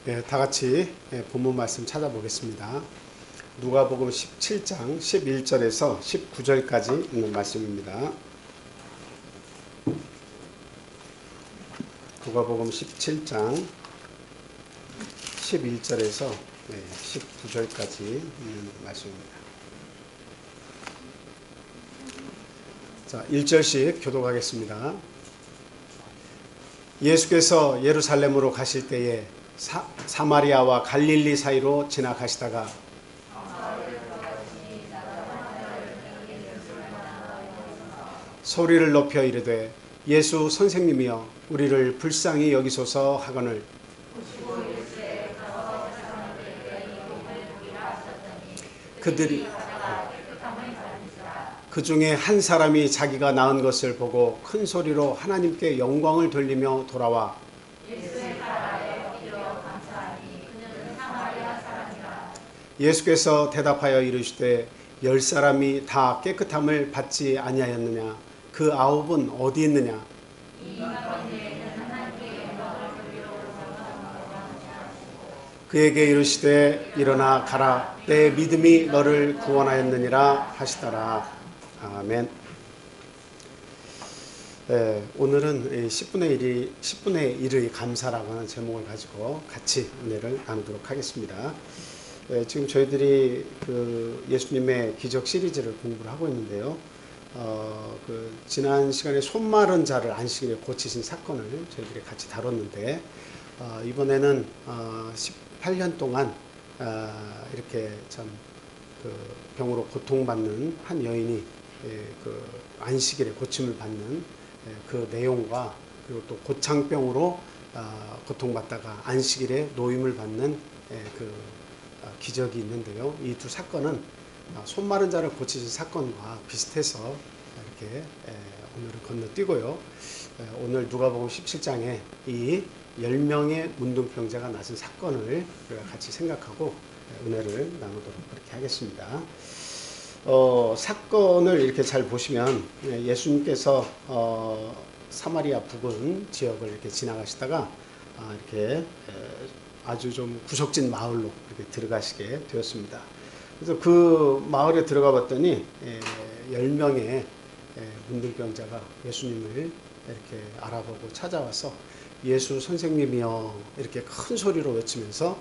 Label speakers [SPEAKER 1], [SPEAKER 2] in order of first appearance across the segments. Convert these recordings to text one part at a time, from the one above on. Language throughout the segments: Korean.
[SPEAKER 1] 다 같이 본문 말씀 찾아보겠습니다. 누가복음 17장 11절에서 19절까지 있는 말씀입니다. 누가복음 17장 11절에서 19절까지 있는 말씀입니다. 자, 1절씩 교독하겠습니다. 예수께서 예루살렘으로 가실 때에 사마리아와 갈릴리 사이로 지나가시다가 소리를 높여 이르되 예수 선생님이여 우리를 불쌍히 여기소서 하거늘 그들이 그 중에 한 사람이 자기가 낳은 것을 보고 큰 소리로 하나님께 영광을 돌리며 돌아와 예수께서 대답하여 이르시되 10사람이 다 깨끗함을 받지 아니하였느냐 그 9은 어디 있느냐 그에게 이르시되 일어나 가라 내 믿음이 너를 구원하였느니라 하시더라. 아멘. 오늘은 10분의 1의 감사라고 하는 제목을 가지고 같이 은혜를 나누도록 하겠습니다. 지금 저희들이 그 예수님의 기적 시리즈를 공부를 하고 있는데요. 지난 시간에 손 마른 자를 안식일에 고치신 사건을 저희들이 같이 다뤘는데 이번에는 18년 동안 이렇게 참 그 병으로 고통받는 한 여인이 그 안식일에 고침을 받는 그 내용과 그리고 또 고창병으로 고통받다가 안식일에 노임을 받는 그 기적이 있는데요. 이 두 사건은 손 마른 자를 고치신 사건과 비슷해서 이렇게 오늘은 건너뛰고요. 오늘 누가복음 17장에 이 10명의 문둥병자가 나선 사건을 우리가 같이 생각하고 은혜를 나누도록 그렇게 하겠습니다. 사건을 이렇게 잘 보시면 예수님께서 사마리아 부근 지역을 이렇게 지나가시다가 이렇게 아주 좀 구석진 마을로 이렇게 들어가시게 되었습니다. 그래서 그 마을에 들어가 봤더니 10명의 문둥병자가 예수님을 이렇게 알아보고 찾아와서 예수 선생님이여 이렇게 큰 소리로 외치면서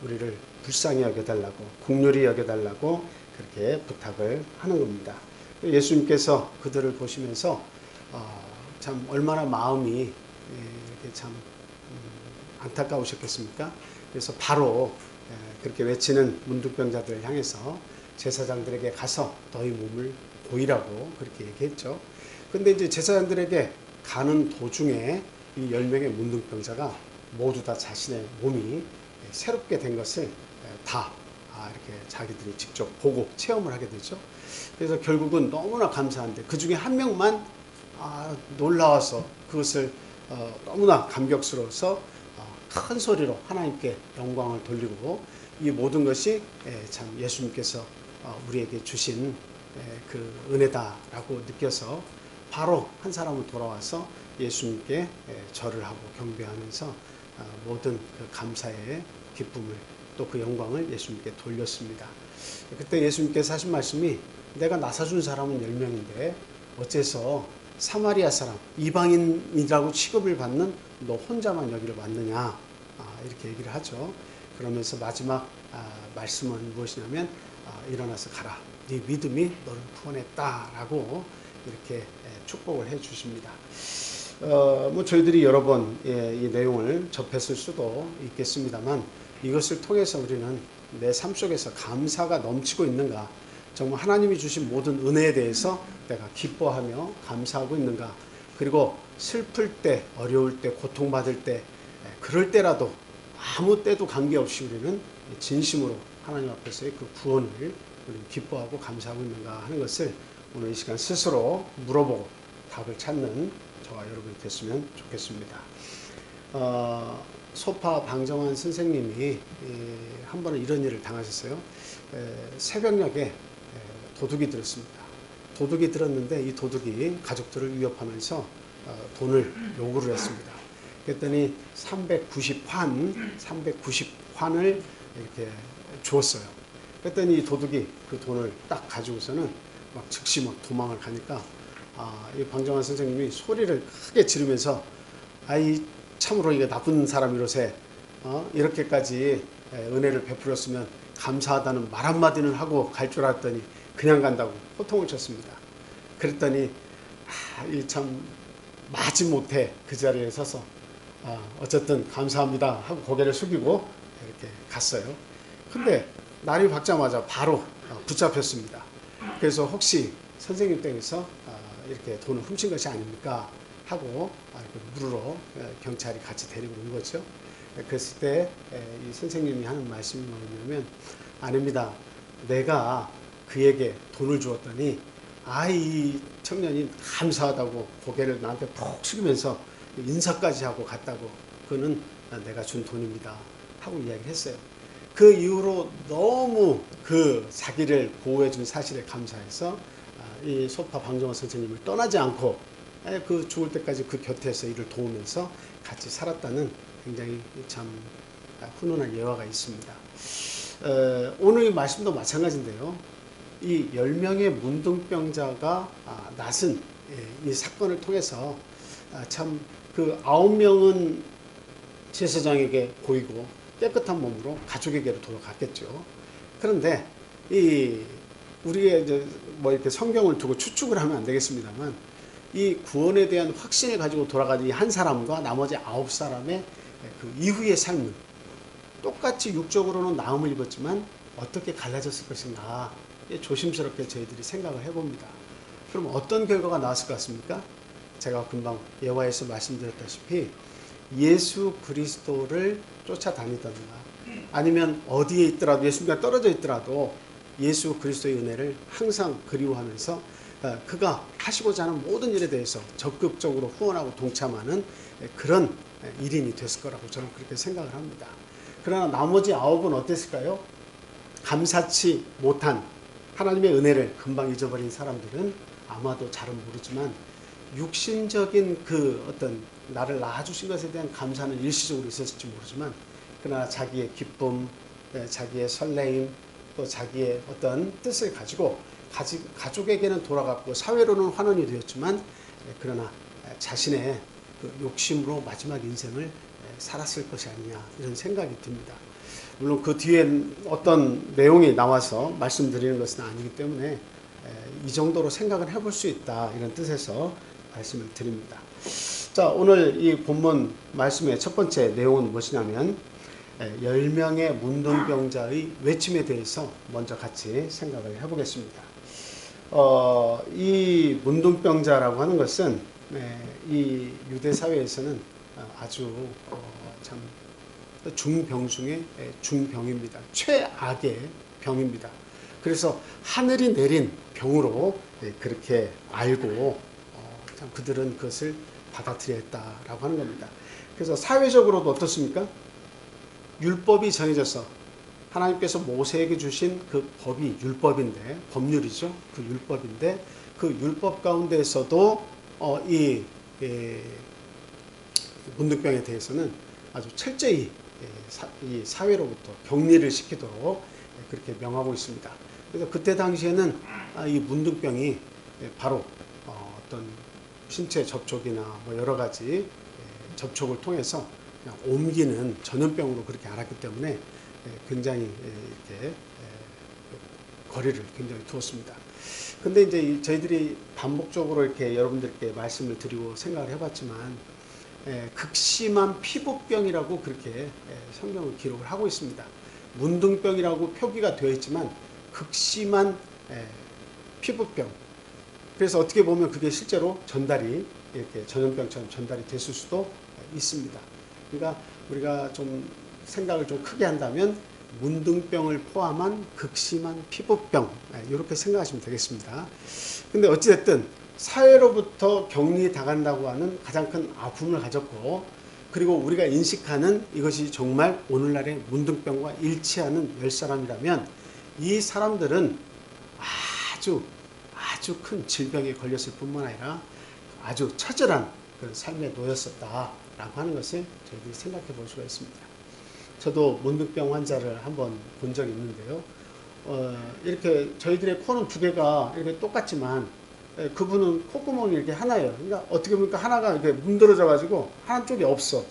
[SPEAKER 1] 우리를 불쌍히 여겨달라고 긍휼히 여겨달라고 그렇게 부탁을 하는 겁니다. 예수님께서 그들을 보시면서 참 얼마나 마음이 이렇게 참 안타까우셨겠습니까? 그래서 바로 그렇게 외치는 문둥병자들을 향해서 제사장들에게 가서 너희 몸을 보이라고 그렇게 얘기했죠. 근데 이제 제사장들에게 가는 도중에 이 10명의 문둥병자가 모두 다 자신의 몸이 새롭게 된 것을 다 이렇게 자기들이 직접 보고 체험을 하게 되죠. 그래서 결국은 너무나 감사한데 그 중에 한 명만 놀라워서 그것을 너무나 감격스러워서 큰 소리로 하나님께 영광을 돌리고 이 모든 것이 참 예수님께서 우리에게 주신 그 은혜다라고 느껴서 바로 한 사람은 돌아와서 예수님께 절을 하고 경배하면서 모든 그 감사의 기쁨을 또 그 영광을 예수님께 돌렸습니다. 그때 예수님께서 하신 말씀이 내가 나사준 사람은 10명인데 어째서 사마리아 사람 이방인이라고 취급을 받는 너 혼자만 여기를 왔느냐 이렇게 얘기를 하죠. 그러면서 마지막 말씀은 무엇이냐면 일어나서 가라 네 믿음이 너를 구원했다라고 이렇게 축복을 해 주십니다. 뭐 저희들이 여러 번 이 내용을 접했을 수도 있겠습니다만 이것을 통해서 우리는 내 삶 속에서 감사가 넘치고 있는가, 정말 하나님이 주신 모든 은혜에 대해서 내가 기뻐하며 감사하고 있는가, 그리고 슬플 때, 어려울 때, 고통받을 때, 그럴 때라도 아무 때도 관계없이 우리는 진심으로 하나님 앞에서의 그 구원을 우리는 기뻐하고 감사하고 있는가 하는 것을 오늘 이 시간 스스로 물어보고 답을 찾는 저와 여러분이 됐으면 좋겠습니다. 소파 방정환 선생님이 한 번은 이런 일을 당하셨어요. 새벽녘에 도둑이 들었습니다. 도둑이 들었는데 이 도둑이 가족들을 위협하면서 돈을 요구를 했습니다. 그랬더니 390환을 이렇게 주었어요. 그랬더니 이 도둑이 그 돈을 딱 가지고서는 막 즉시 막 도망을 가니까 이 방정환 선생님이 소리를 크게 지르면서 아이 참으로 이게 나쁜 사람이로세 이렇게까지 은혜를 베풀었으면 감사하다는 말 한마디는 하고 갈 줄 알았더니 그냥 간다고 호통을 쳤습니다. 그랬더니 이 참 마지못해 그 자리에 서서 어쨌든 감사합니다 하고 고개를 숙이고 이렇게 갔어요. 근데 날이 밝자마자 바로 붙잡혔습니다. 그래서 혹시 선생님 댁에서 이렇게 돈을 훔친 것이 아닙니까? 하고 물으러 경찰이 같이 데리고 온 거죠. 그랬을 때 이 선생님이 하는 말씀이 뭐냐면 아닙니다. 내가 그에게 돈을 주었더니 이 청년이 감사하다고 고개를 나한테 푹 숙이면서 인사까지 하고 갔다고 그거는 내가 준 돈입니다 하고 이야기를 했어요. 그 이후로 너무 그 자기를 보호해 준 사실에 감사해서 이 소파 방정환 선생님을 떠나지 않고 그 죽을 때까지 그 곁에서 이를 도우면서 같이 살았다는 굉장히 참 훈훈한 예화가 있습니다. 오늘 이 말씀도 마찬가지인데요. 이 10명의 문둥병자가 낳은 이 사건을 통해서 참 그 9명은 제사장에게 보이고 깨끗한 몸으로 가족에게로 돌아갔겠죠. 그런데 우리가 이제 뭐 이렇게 성경을 두고 추측을 하면 안 되겠습니다만 이 구원에 대한 확신을 가지고 돌아간 이 한 사람과 나머지 9사람의 그 이후의 삶은 똑같이 육적으로는 나음을 입었지만 어떻게 갈라졌을 것인가 조심스럽게 저희들이 생각을 해봅니다. 그럼 어떤 결과가 나왔을 것 같습니까? 제가 금방 예화에서 말씀드렸다시피 예수 그리스도를 쫓아다니던가 아니면 어디에 있더라도 예수님과 떨어져 있더라도 예수 그리스도의 은혜를 항상 그리워하면서 그가 하시고자 하는 모든 일에 대해서 적극적으로 후원하고 동참하는 그런 일인이 됐을 거라고 저는 그렇게 생각을 합니다. 그러나 나머지 9은 어땠을까요? 감사치 못한 하나님의 은혜를 금방 잊어버린 사람들은 아마도 잘은 모르지만 육신적인 그 어떤 나를 낳아주신 것에 대한 감사는 일시적으로 있었을지 모르지만 그러나 자기의 기쁨, 자기의 설레임, 또 자기의 어떤 뜻을 가지고 가족에게는 돌아갔고 사회로는 환원이 되었지만 그러나 자신의 그 욕심으로 마지막 인생을 살았을 것이 아니냐 이런 생각이 듭니다. 물론 그 뒤엔 어떤 내용이 나와서 말씀드리는 것은 아니기 때문에 이 정도로 생각을 해볼 수 있다 이런 뜻에서 말씀을 드립니다. 자, 오늘 이 본문 말씀의 첫 번째 내용은 무엇이냐면 10명의 문둥병자의 외침에 대해서 먼저 같이 생각을 해보겠습니다. 이 문둥병자라고 하는 것은 이 유대 사회에서는 아주 참 중병 중에 중병입니다. 최악의 병입니다. 그래서 하늘이 내린 병으로 그렇게 알고 참 그들은 그것을 받아들여야 했다라고 하는 겁니다. 그래서 사회적으로도 어떻습니까? 율법이 정해져서 하나님께서 모세에게 주신 그 법이 율법인데 법률이죠. 그 율법인데 그 율법 가운데에서도 이 문둥병에 대해서는 아주 철저히 이 사회로부터 격리를 시키도록 그렇게 명하고 있습니다. 그래서 그때 당시에는 이 문둥병이 바로 어떤 신체 접촉이나 뭐 여러 가지 접촉을 통해서 그냥 옮기는 전염병으로 그렇게 알았기 때문에 굉장히 이렇게 거리를 굉장히 두었습니다. 근데 이제 저희들이 반복적으로 이렇게 여러분들께 말씀을 드리고 생각을 해봤지만 극심한 피부병이라고 그렇게 성경은 기록을 하고 있습니다. 문둥병이라고 표기가 되어 있지만 극심한 피부병. 그래서 어떻게 보면 그게 실제로 전달이 이렇게 전염병처럼 전달이 됐을 수도 있습니다. 그러니까 우리가 좀 생각을 좀 크게 한다면 문둥병을 포함한 극심한 피부병 이렇게 생각하시면 되겠습니다. 근데 어찌됐든 사회로부터 격리당한다고 하는 가장 큰 아픔을 가졌고 그리고 우리가 인식하는 이것이 정말 오늘날의 문둥병과 일치하는 10사람이라면 이 사람들은 아주 큰 질병에 걸렸을 뿐만 아니라 아주 처절한 그런 삶에 놓였었다 라고 하는 것을 저희들이 생각해 볼 수가 있습니다. 저도 문득병 환자를 한번 본 적이 있는데요. 이렇게 저희들의 코는 두 개가 이렇게 똑같지만 그분은 콧구멍이 이렇게 하나예요. 그러니까 어떻게 보니까 하나가 이렇게 문드러져 가지고 한쪽이 없어.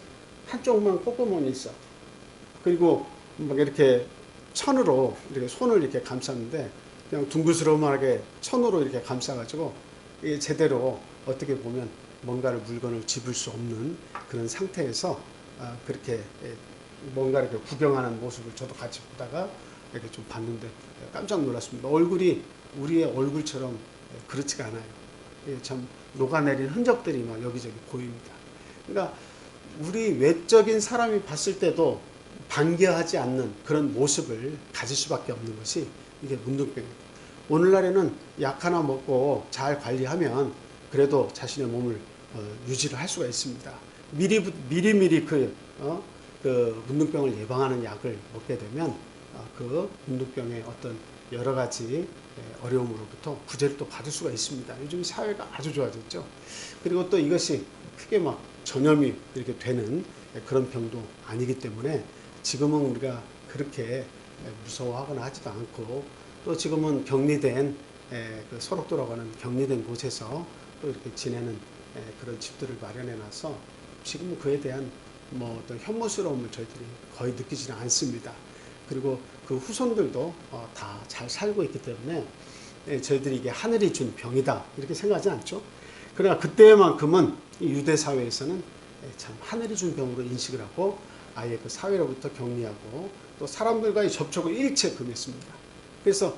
[SPEAKER 1] 한쪽만 콧구멍이 있어. 그리고 막 이렇게 천으로 이렇게 손을 이렇게 감쌌는데 그냥 둥그스러움하게 천으로 이렇게 감싸가지고 이게 제대로 어떻게 보면 뭔가를 물건을 집을 수 없는 그런 상태에서 그렇게 뭔가 이렇게 구경하는 모습을 저도 같이 보다가 이렇게 좀 봤는데 깜짝 놀랐습니다. 얼굴이 우리의 얼굴처럼 그렇지가 않아요. 참 녹아내린 흔적들이 막 여기저기 보입니다. 그러니까 우리 외적인 사람이 봤을 때도 반겨하지 않는 그런 모습을 가질 수밖에 없는 것이 이게 문둥병입니다. 오늘날에는 약 하나 먹고 잘 관리하면 그래도 자신의 몸을 유지를 할 수가 있습니다. 미리미리 그 문둥병을 예방하는 약을 먹게 되면 그 문둥병의 어떤 여러 가지 어려움으로부터 구제를 또 받을 수가 있습니다. 요즘 사회가 아주 좋아졌죠. 그리고 또 이것이 크게 막 전염이 이렇게 되는 그런 병도 아니기 때문에 지금은 우리가 그렇게 무서워하거나 하지도 않고 또 지금은 격리된 그 소록도라고 하는 격리된 곳에서 또 이렇게 지내는 그런 집들을 마련해 놔서 지금은 그에 대한 뭐 어떤 혐오스러움을 저희들이 거의 느끼지는 않습니다. 그리고 그 후손들도 다 잘 살고 있기 때문에 저희들이 이게 하늘이 준 병이다 이렇게 생각하지 않죠. 그러나 그때만큼은 유대 사회에서는 참 하늘이 준 병으로 인식을 하고 아예 그 사회로부터 격리하고 또 사람들과의 접촉을 일체 금했습니다. 그래서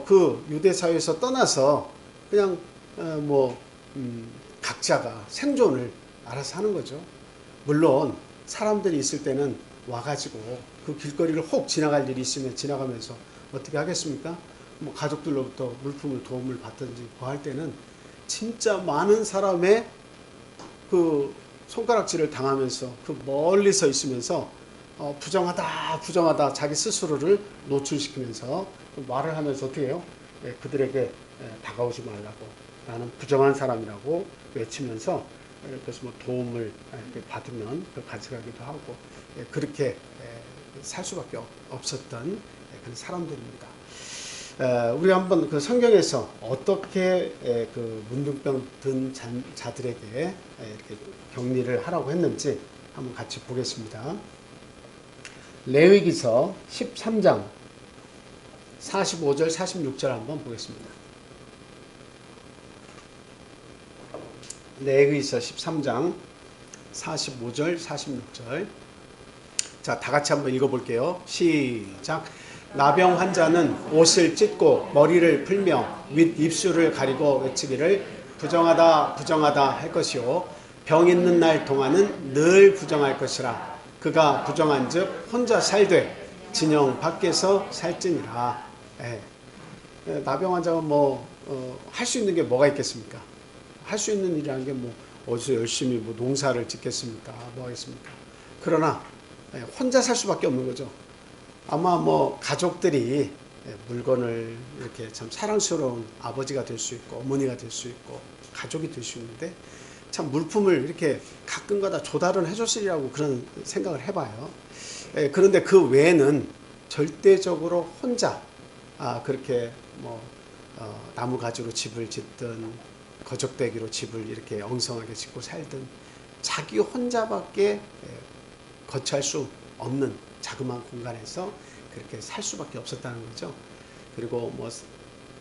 [SPEAKER 1] 그 유대 사회에서 떠나서 그냥 각자가 생존을 알아서 하는 거죠. 물론 사람들이 있을 때는 와가지고 그 길거리를 혹 지나갈 일이 있으면 지나가면서 어떻게 하겠습니까? 뭐 가족들로부터 물품을 도움을 받든지 뭐 할 때는 진짜 많은 사람의 그 손가락질을 당하면서 그 멀리 서 있으면서 부정하다 자기 스스로를 노출시키면서 말을 하면서 어떻게 해요? 그들에게 다가오지 말라고 나는 부정한 사람이라고 외치면서 그래서 뭐 도움을 받으면 가져가기도 하고 그렇게 살 수밖에 없었던 그런 사람들입니다. 우리가 한번 그 성경에서 어떻게 그 문둥병 든 자들에게 이렇게 격리를 하라고 했는지 한번 같이 보겠습니다. 레위기서 13장 45절 46절 한번 보겠습니다. 레위기서 13장 45절 46절 자, 다 같이 한번 읽어볼게요. 시작. 나병 환자는 옷을 찢고 머리를 풀며 윗 입술을 가리고 외치기를 부정하다 부정하다 할 것이요 병 있는 날 동안은 늘 부정할 것이라. 그가 부정한즉 혼자 살되 진영 밖에서 살지니라. 나병 환자가 할 수 있는 게 뭐가 있겠습니까? 할 수 있는 일이라는 게 어디서 열심히 농사를 짓겠습니까? 뭐 하겠습니까? 그러나 혼자 살 수밖에 없는 거죠. 아마 가족들이 물건을 이렇게 참 사랑스러운 아버지가 될 수 있고 어머니가 될 수 있고 가족이 될 수 있는데 참 물품을 이렇게 가끔가다 조달은 해줬으리라고 그런 생각을 해봐요. 그런데 그 외에는 절대적으로 혼자 그렇게 나무 가지로 집을 짓든 거적대기로 집을 이렇게 엉성하게 짓고 살든 자기 혼자밖에 거처할 수 없는 자그마한 공간에서 그렇게 살 수밖에 없었다는 거죠. 그리고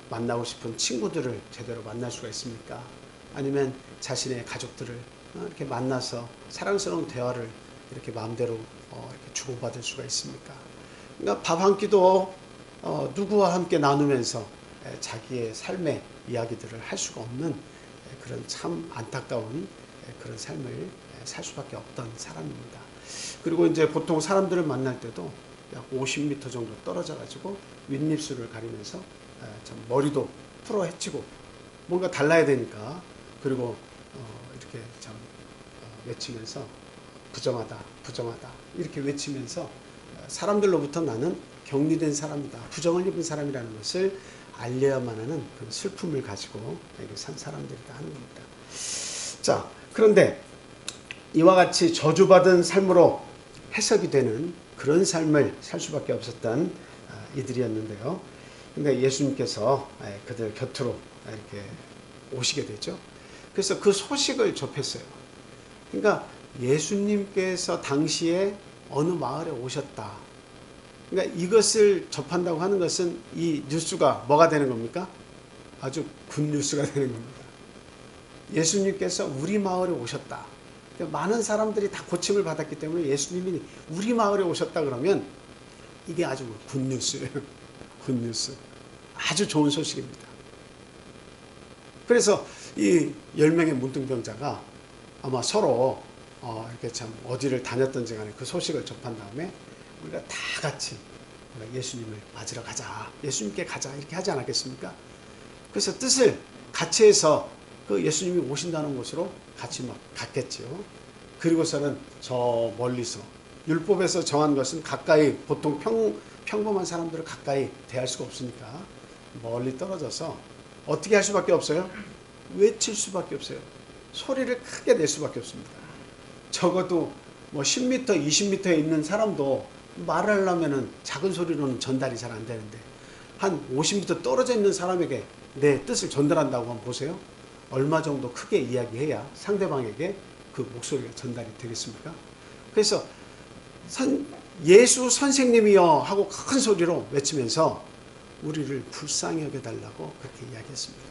[SPEAKER 1] 만나고 싶은 친구들을 제대로 만날 수가 있습니까? 아니면 자신의 가족들을 이렇게 만나서 사랑스러운 대화를 이렇게 마음대로 이렇게 주고받을 수가 있습니까? 그러니까 밥 한 끼도 누구와 함께 나누면서 자기의 삶의 이야기들을 할 수가 없는 그런 참 안타까운 그런 삶을 살 수밖에 없던 사람입니다. 그리고 이제 보통 사람들을 만날 때도 약 50m 정도 떨어져 가지고 윗입술을 가리면서 참 머리도 풀어 헤치고 뭔가 달라야 되니까 그리고 이렇게 참 외치면서 부정하다 부정하다 이렇게 외치면서 사람들로부터 나는 격리된 사람이다 부정을 입은 사람이라는 것을 알려야만 하는 그런 슬픔을 가지고 산 사람들이다 하는 겁니다. 자, 그런데 이와 같이 저주받은 삶으로 해석이 되는 그런 삶을 살 수밖에 없었던 이들이었는데요. 근데 예수님께서 그들 곁으로 이렇게 오시게 되죠. 그래서 그 소식을 접했어요. 그러니까 예수님께서 당시에 어느 마을에 오셨다. 그러니까 이것을 접한다고 하는 것은 이 뉴스가 뭐가 되는 겁니까? 아주 굿뉴스가 되는 겁니다. 예수님께서 우리 마을에 오셨다. 많은 사람들이 다 고침을 받았기 때문에 예수님이 우리 마을에 오셨다 그러면 이게 아주 굿뉴스예요. 굿뉴스. 아주 좋은 소식입니다. 그래서 이 10명의 문둥병자가 아마 서로 이렇게 참 어디를 다녔던지 간에 그 소식을 접한 다음에 우리가 다 같이 예수님을 맞으러 가자. 예수님께 가자. 이렇게 하지 않았겠습니까? 그래서 뜻을 같이 해서 그 예수님이 오신다는 곳으로 같이 막 갔겠죠. 그리고서는 저 멀리서 율법에서 정한 것은 가까이 보통 평범한 사람들을 가까이 대할 수가 없으니까 멀리 떨어져서 어떻게 할 수밖에 없어요? 외칠 수밖에 없어요. 소리를 크게 낼 수밖에 없습니다. 적어도 뭐 10m, 20m에 있는 사람도 말을 하려면 작은 소리로는 전달이 잘 안 되는데 한 50m 떨어져 있는 사람에게 내 뜻을 전달한다고 한번 보세요. 얼마 정도 크게 이야기해야 상대방에게 그 목소리가 전달이 되겠습니까? 그래서 예수 선생님이여 하고 큰 소리로 외치면서 우리를 불쌍히 여겨달라고 그렇게 이야기했습니다.